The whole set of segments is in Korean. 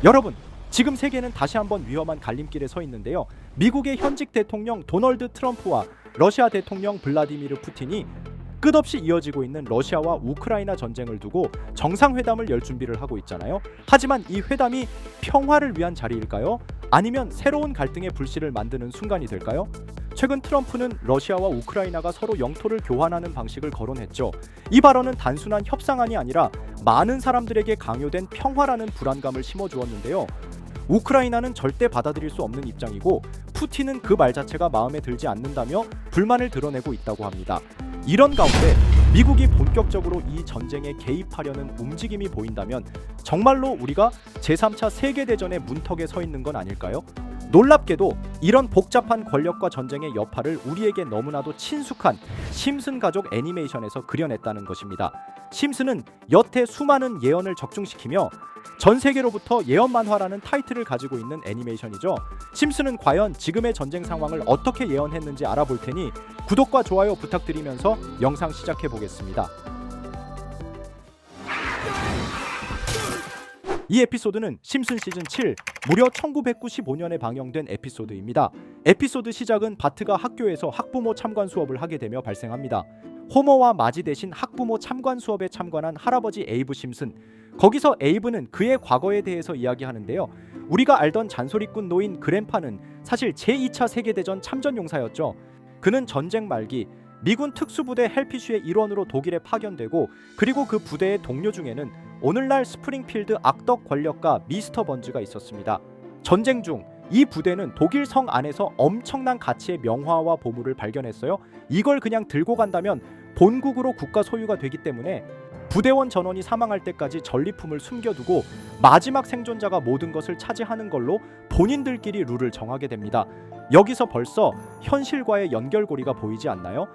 여러분, 지금 세계는 다시 한번 위험한 갈림길에 서 있는데요. 미국의 현직 대통령 도널드 트럼프와 러시아 대통령 블라디미르 푸틴이 끝없이 이어지고 있는 러시아와 우크라이나 전쟁을 두고 정상회담을 열 준비를 하고 있잖아요. 하지만 이 회담이 평화를 위한 자리일까요? 아니면 새로운 갈등의 불씨를 만드는 순간이 될까요? 최근 트럼프는 러시아와 우크라이나가 서로 영토를 교환하는 방식을 거론했죠. 이 발언은 단순한 협상안이 아니라 많은 사람들에게 강요된 평화라는 불안감을 심어주었는데요. 우크라이나는 절대 받아들일 수 없는 입장이고 푸틴은 그 말 자체가 마음에 들지 않는다며 불만을 드러내고 있다고 합니다. 이런 가운데 미국이 본격적으로 이 전쟁에 개입하려는 움직임이 보인다면 정말로 우리가 제3차 세계대전의 문턱에 서 있는 건 아닐까요? 놀랍게도 이런 복잡한 권력과 전쟁의 여파를 우리에게 너무나도 친숙한 심슨 가족 애니메이션에서 그려냈다는 것입니다. 심슨은 여태 수많은 예언을 적중시키며 전 세계로부터 예언 만화라는 타이틀을 가지고 있는 애니메이션이죠. 심슨은 과연 지금의 전쟁 상황을 어떻게 예언했는지 알아볼 테니 구독과 좋아요 부탁드리면서 영상 시작해 보겠습니다. 이 에피소드는 심슨 시즌 7 무려 1995년에 방영된 에피소드입니다. 에피소드 시작은 바트가 학교에서 학부모 참관 수업을 하게 되며 발생합니다. 호머와 마지 대신 학부모 참관 수업에 참관한 할아버지 에이브 심슨. 거기서 에이브는 그의 과거에 대해서 이야기하는데요. 우리가 알던 잔소리꾼 노인 그랜파는 사실 제2차 세계대전 참전용사였죠. 그는 전쟁 말기 미군 특수부대 헬피쉬의 일원으로 독일에 파견되고 그리고 그 부대의 동료 중에는 오늘날 스프링필드 악덕 권력가 미스터 번즈가 있었습니다. 전쟁 중 이 부대는 독일 성 안에서 엄청난 가치의 명화와 보물을 발견했어요. 이걸 그냥 들고 간다면 본국으로 국가 소유가 되기 때문에 부대원 전원이 사망할 때까지 전리품을 숨겨두고 마지막 생존자가 모든 것을 차지하는 걸로 본인들끼리 룰을 정하게 됩니다. 여기서 벌써 현실과의 연결고리가 보이지 않나요?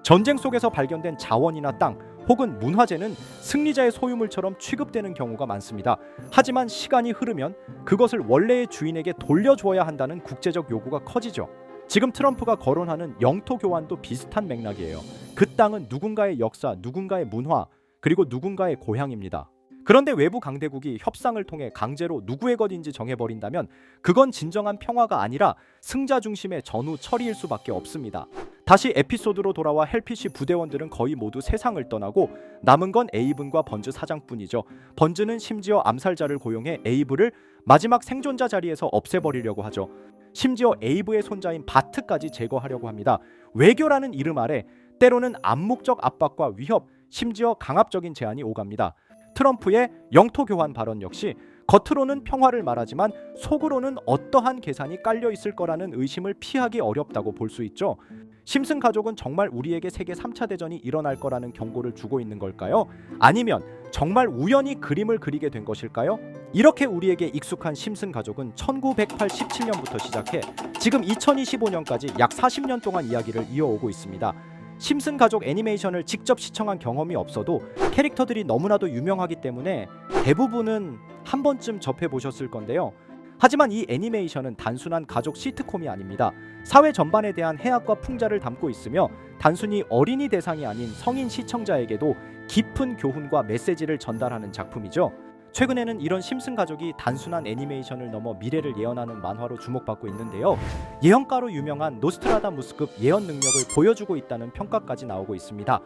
전쟁 속에서 발견된 자원이나 땅 혹은 문화재는 승리자의 소유물처럼 취급되는 경우가 많습니다. 하지만 시간이 흐르면 그것을 원래의 주인에게 돌려줘야 한다는 국제적 요구가 커지죠. 지금 트럼프가 거론하는 영토 교환도 비슷한 맥락이에요. 그 땅은 누군가의 역사, 누군가의 문화, 그리고 누군가의 고향입니다. 그런데 외부 강대국이 협상을 통해 강제로 누구의 것인지 정해버린다면 그건 진정한 평화가 아니라 승자 중심의 전후 처리일 수밖에 없습니다. 다시 에피소드로 돌아와 헬피쉬 부대원들은 거의 모두 세상을 떠나고 남은 건 에이븐과 번즈 사장뿐이죠. 번즈는 심지어 암살자를 고용해 에이브를 마지막 생존자 자리에서 없애버리려고 하죠. 심지어 에이브의 손자인 바트까지 제거하려고 합니다. 외교라는 이름 아래 때로는 암묵적 압박과 위협, 심지어 강압적인 제안이 오갑니다. 트럼프의 영토 교환 발언 역시 겉으로는 평화를 말하지만 속으로는 어떠한 계산이 깔려 있을 거라는 의심을 피하기 어렵다고 볼 수 있죠. 심슨 가족은 정말 우리에게 세계 3차 대전이 일어날 거라는 경고를 주고 있는 걸까요? 아니면 정말 우연히 그림을 그리게 된 것일까요? 이렇게 우리에게 익숙한 심슨 가족은 1987년부터 시작해 지금 2025년까지 약 40년 동안 이야기를 이어오고 있습니다. 심슨 가족 애니메이션을 직접 시청한 경험이 없어도 캐릭터들이 너무나도 유명하기 때문에 대부분은 한 번쯤 접해보셨을 건데요. 하지만 이 애니메이션은 단순한 가족 시트콤이 아닙니다. 사회 전반에 대한 해악과 풍자를 담고 있으며 단순히 어린이 대상이 아닌 성인 시청자에게도 깊은 교훈과 메시지를 전달하는 작품이죠. 최근에는 이런 심슨 가족이 단순한 애니메이션을 넘어 미래를 예언하는 만화로 주목받고 있는데요. 예언가로 유명한 노스트라다무스급 예언 능력을 보여주고 있다는 평가까지 나오고 있습니다.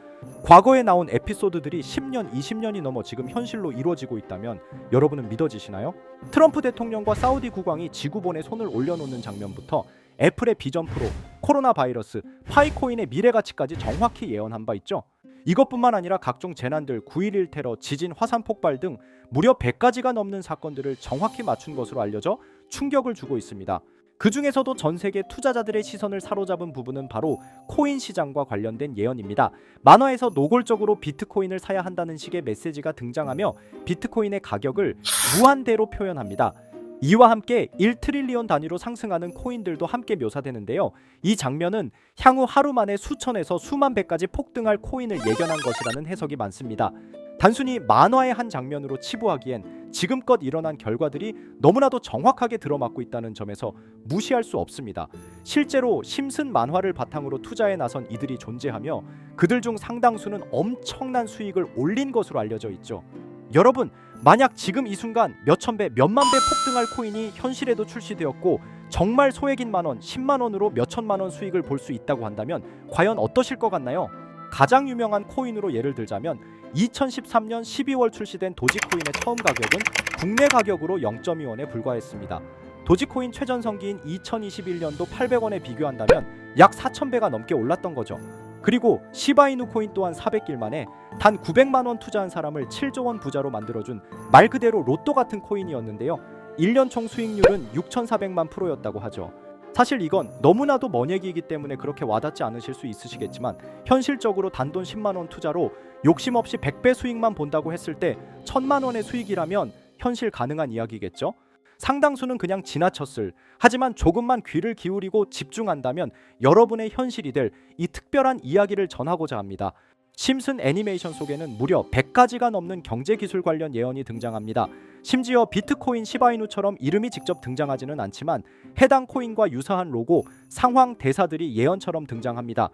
과거에 나온 에피소드들이 10년, 20년이 넘어 지금 현실로 이루어지고 있다면 여러분은 믿어지시나요? 트럼프 대통령과 사우디 국왕이 지구본에 손을 올려놓는 장면부터 애플의 비전 프로, 코로나 바이러스, 파이코인의 미래 가치까지 정확히 예언한 바 있죠. 이것뿐만 아니라 각종 재난들, 9.11 테러, 지진, 화산 폭발 등 무려 100가지가 넘는 사건들을 정확히 맞춘 것으로 알려져 충격을 주고 있습니다. 그 중에서도 전 세계 투자자들의 시선을 사로잡은 부분은 바로 코인 시장과 관련된 예언입니다. 만화에서 노골적으로 비트코인을 사야 한다는 식의 메시지가 등장하며 비트코인의 가격을 무한대로 표현합니다. 이와 함께 1트릴리온 단위로 상승하는 코인들도 함께 묘사되는데요. 이 장면은 향후 하루 만에 수천에서 수만 배까지 폭등할 코인을 예견한 것이라는 해석이 많습니다. 단순히 만화의 한 장면으로 치부하기엔 지금껏 일어난 결과들이 너무나도 정확하게 들어맞고 있다는 점에서 무시할 수 없습니다. 실제로 심슨 만화를 바탕으로 투자에 나선 이들이 존재하며 그들 중 상당수는 엄청난 수익을 올린 것으로 알려져 있죠. 여러분, 만약 지금 이 순간 몇천 배, 몇만 배 폭등할 코인이 현실에도 출시되었고 정말 소액인 만원, 10만원으로 몇천만원 수익을 볼 수 있다고 한다면 과연 어떠실 것 같나요? 가장 유명한 코인으로 예를 들자면 2013년 12월 출시된 도지코인의 처음 가격은 국내 가격으로 0.2원에 불과했습니다. 도지코인 최전성기인 2021년도 800원에 비교한다면 약 4,000배가 넘게 올랐던 거죠. 그리고 시바이누 코인 또한 400일 만에 단 900만원 투자한 사람을 7조원 부자로 만들어준 말 그대로 로또 같은 코인이었는데요. 1년 총 수익률은 6,400만 프로였다고 하죠. 사실 이건 너무나도 먼 얘기이기 때문에 그렇게 와닿지 않으실 수 있으시겠지만 현실적으로 단돈 10만원 투자로 욕심 없이 100배 수익만 본다고 했을 때 1,000만원의 수익이라면 현실 가능한 이야기겠죠? 상당수는 그냥 지나쳤을, 하지만 조금만 귀를 기울이고 집중한다면 여러분의 현실이 될 이 특별한 이야기를 전하고자 합니다. 심슨 애니메이션 속에는 무려 100가지가 넘는 경제기술 관련 예언이 등장합니다. 심지어 비트코인 시바이누처럼 이름이 직접 등장하지는 않지만 해당 코인과 유사한 로고, 상황, 대사들이 예언처럼 등장합니다.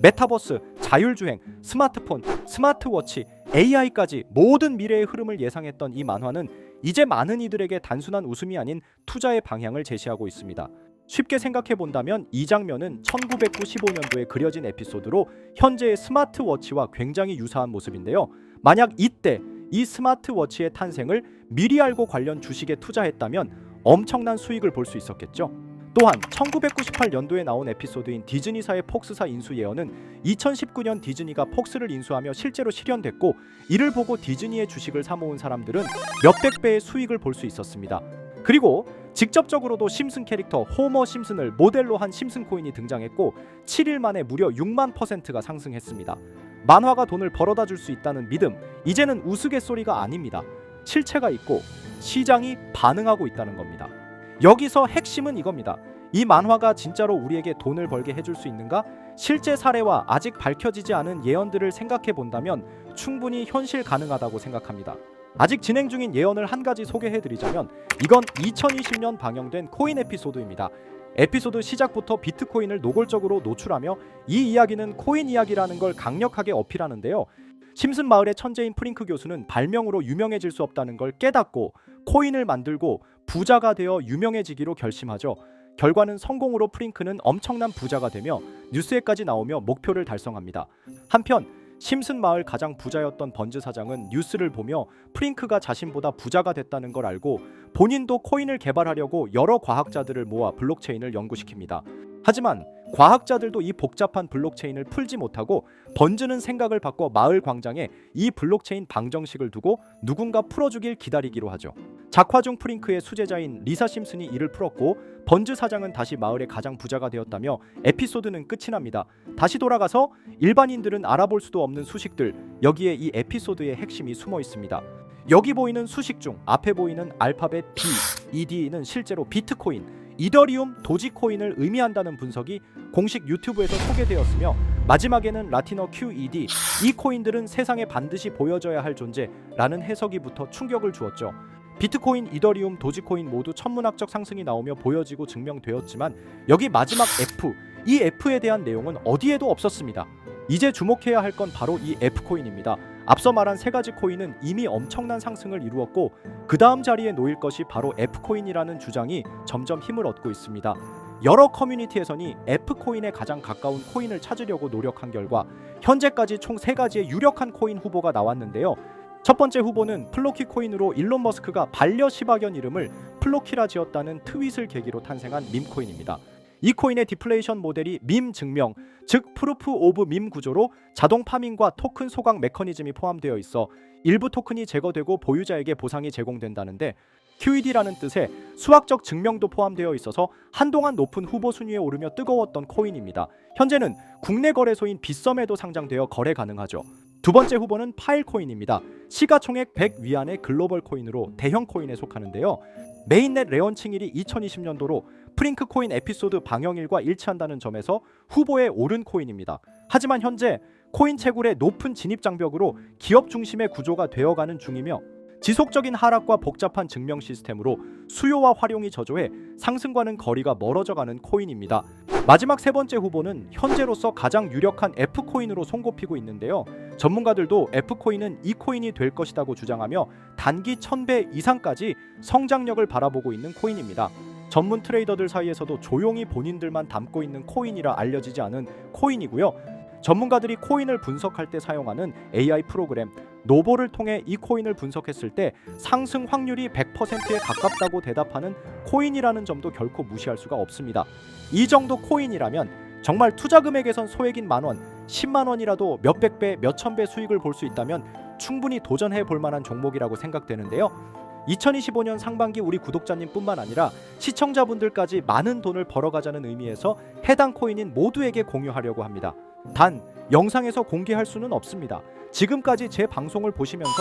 메타버스, 자율주행, 스마트폰, 스마트워치, AI까지 모든 미래의 흐름을 예상했던 이 만화는 이제 많은 이들에게 단순한 웃음이 아닌 투자의 방향을 제시하고 있습니다. 쉽게 생각해 본다면 이 장면은 1995년도에 그려진 에피소드로 현재의 스마트워치와 굉장히 유사한 모습인데요. 만약 이때 이 스마트워치의 탄생을 미리 알고 관련 주식에 투자했다면 엄청난 수익을 볼 수 있었겠죠. 또한 1998년도에 나온 에피소드인 디즈니사의 폭스사 인수 예언은 2019년 디즈니가 폭스를 인수하며 실제로 실현됐고, 이를 보고 디즈니의 주식을 사모은 사람들은 몇백 배의 수익을 볼 수 있었습니다. 그리고 직접적으로도 심슨 캐릭터 호머 심슨을 모델로 한 심슨 코인이 등장했고 7일 만에 무려 6만%가 상승했습니다. 만화가 돈을 벌어다 줄 수 있다는 믿음, 이제는 우스갯소리가 아닙니다. 실체가 있고 시장이 반응하고 있다는 겁니다. 여기서 핵심은 이겁니다. 이 만화가 진짜로 우리에게 돈을 벌게 해줄 수 있는가? 실제 사례와 아직 밝혀지지 않은 예언들을 생각해 본다면 충분히 현실 가능하다고 생각합니다. 아직 진행 중인 예언을 한 가지 소개해드리자면 이건 2020년 방영된 코인 에피소드입니다. 에피소드 시작부터 비트코인을 노골적으로 노출하며 이 이야기는 코인 이야기라는 걸 강력하게 어필하는데요. 심슨 마을의 천재인 프링크 교수는 발명으로 유명해질 수 없다는 걸 깨닫고 코인을 만들고 부자가 되어 유명해지기로 결심하죠. 결과는 성공으로 프링크는 엄청난 부자가 되며 뉴스에까지 나오며 목표를 달성합니다. 한편 심슨 마을 가장 부자였던 번즈 사장은 뉴스를 보며 프링크가 자신보다 부자가 됐다는 걸 알고 본인도 코인을 개발하려고 여러 과학자들을 모아 블록체인을 연구시킵니다. 하지만 과학자들도 이 복잡한 블록체인을 풀지 못하고 번즈는 생각을 바꿔 마을 광장에 이 블록체인 방정식을 두고 누군가 풀어주길 기다리기로 하죠. 작화 중 프링크의 수제자인 리사 심슨이 이를 풀었고 번즈 사장은 다시 마을의 가장 부자가 되었다며 에피소드는 끝이 납니다. 다시 돌아가서 일반인들은 알아볼 수도 없는 수식들, 여기에 이 에피소드의 핵심이 숨어 있습니다. 여기 보이는 수식 중 앞에 보이는 알파벳 B, ED는 실제로 비트코인, 이더리움, 도지코인을 의미한다는 분석이 공식 유튜브에서 소개되었으며 마지막에는 라틴어 QED, 이 코인들은 세상에 반드시 보여져야 할 존재라는 해석이부터 충격을 주었죠. 비트코인, 이더리움, 도지코인 모두 천문학적 상승이 나오며 보여지고 증명되었지만 여기 마지막 F, 이 F에 대한 내용은 어디에도 없었습니다. 이제 주목해야 할 건 바로 이 F코인입니다. 앞서 말한 세 가지 코인은 이미 엄청난 상승을 이루었고 그 다음 자리에 놓일 것이 바로 F코인이라는 주장이 점점 힘을 얻고 있습니다. 여러 커뮤니티에서는 F코인에 가장 가까운 코인을 찾으려고 노력한 결과 현재까지 총 3가지의 유력한 코인 후보가 나왔는데요. 첫 번째 후보는 플로키 코인으로 일론 머스크가 반려 시바견 이름을 플로키라 지었다는 트윗을 계기로 탄생한 밈코인입니다. 이 코인의 디플레이션 모델이 밈 증명, 즉 프루프 오브 밈 구조로 자동 파밍과 토큰 소각 메커니즘이 포함되어 있어 일부 토큰이 제거되고 보유자에게 보상이 제공된다는데 QED라는 뜻의 수학적 증명도 포함되어 있어서 한동안 높은 후보 순위에 오르며 뜨거웠던 코인입니다. 현재는 국내 거래소인 빗썸에도 상장되어 거래 가능하죠. 두 번째 후보는 파일코인입니다. 시가총액 100 위안의 글로벌 코인으로 대형 코인에 속하는데요. 메인넷 레언칭일이 2020년도로 프링크 코인 에피소드 방영일과 일치한다는 점에서 후보에 오른 코인입니다. 하지만 현재 코인 채굴의 높은 진입 장벽으로 기업 중심의 구조가 되어가는 중이며 지속적인 하락과 복잡한 증명 시스템으로 수요와 활용이 저조해 상승과는 거리가 멀어져가는 코인입니다. 마지막 세 번째 후보는 현재로서 가장 유력한 F코인으로 손꼽히고 있는데요. 전문가들도 F코인은 이 코인이 될 것이라고 주장하며 단기 1000배 이상까지 성장력을 바라보고 있는 코인입니다. 전문 트레이더들 사이에서도 조용히 본인들만 담고 있는 코인이라 알려지지 않은 코인이고요. 전문가들이 코인을 분석할 때 사용하는 AI 프로그램 노보를 통해 이 코인을 분석했을 때 상승 확률이 100%에 가깝다고 대답하는 코인이라는 점도 결코 무시할 수가 없습니다. 이 정도 코인이라면 정말 투자 금액에선 소액인 만원, 10만 원이라도 몇백 배, 몇천 배 수익을 볼 수 있다면 충분히 도전해 볼 만한 종목이라고 생각되는데요. 2025년 상반기 우리 구독자님뿐만 아니라 시청자분들까지 많은 돈을 벌어가자는 의미에서 해당 코인인 모두에게 공유하려고 합니다. 단 영상에서 공개할 수는 없습니다. 지금까지 제 방송을 보시면서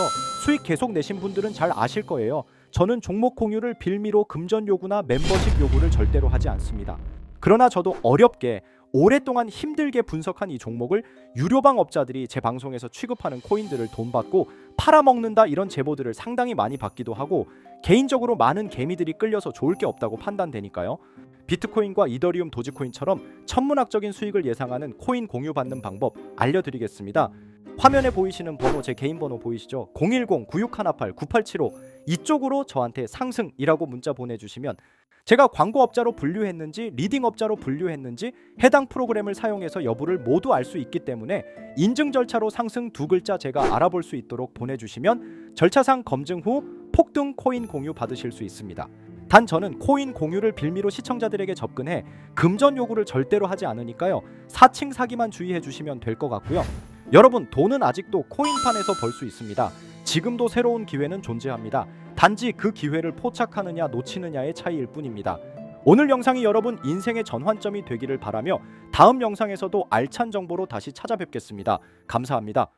수익 계속 내신 분들은 잘 아실 거예요. 저는 종목 공유를 빌미로 금전 요구나 멤버십 요구를 절대로 하지 않습니다. 그러나 저도 어렵게 오랫동안 힘들게 분석한 이 종목을 유료방 업자들이 제 방송에서 취급하는 코인들을 돈 받고 팔아먹는다 이런 제보들을 상당히 많이 받기도 하고 개인적으로 많은 개미들이 끌려서 좋을 게 없다고 판단되니까요. 비트코인과 이더리움 도지코인처럼 천문학적인 수익을 예상하는 코인 공유 받는 방법 알려드리겠습니다. 화면에 보이시는 번호, 제 개인 번호 보이시죠? 010-9618-9875 이쪽으로 저한테 상승이라고 문자 보내주시면 제가 광고업자로 분류했는지 리딩업자로 분류했는지 해당 프로그램을 사용해서 여부를 모두 알 수 있기 때문에 인증 절차로 상승 두 글자 제가 알아볼 수 있도록 보내주시면 절차상 검증 후 폭등 코인 공유 받으실 수 있습니다. 단 저는 코인 공유를 빌미로 시청자들에게 접근해 금전 요구를 절대로 하지 않으니까요. 사칭 사기만 주의해 주시면 될 것 같고요. 여러분 돈은 아직도 코인판에서 벌 수 있습니다. 지금도 새로운 기회는 존재합니다. 단지 그 기회를 포착하느냐 놓치느냐의 차이일 뿐입니다. 오늘 영상이 여러분 인생의 전환점이 되기를 바라며 다음 영상에서도 알찬 정보로 다시 찾아뵙겠습니다. 감사합니다.